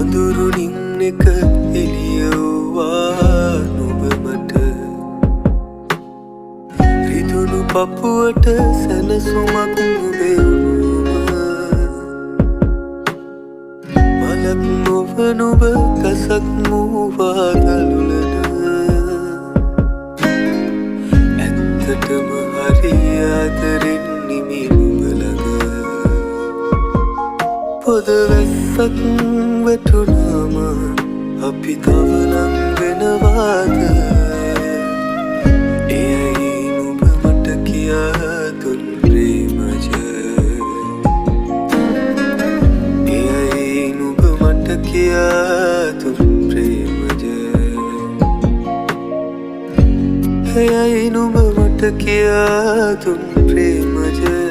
අඳුරුනින් එක එළියවුවා නුඹ මට රිදුණු පපුවට සැනසුමක් නුඹේ මලක් නොව නුඹ ගසක් මූවා දළුලන ඇත්තටම හරි ආදරෙන් නිමි නුඹ ළඟ පොද වැස්සක් වැටුණාම අපි තව නම් වෙනවාද එයයි නුඹ මට කියා දුන් ප්‍රේමජ එයයි නුඹ මට කියා දුන් ප්‍රේමජ එයයි නුඹ මට කියා දුන් ප්‍රේමජ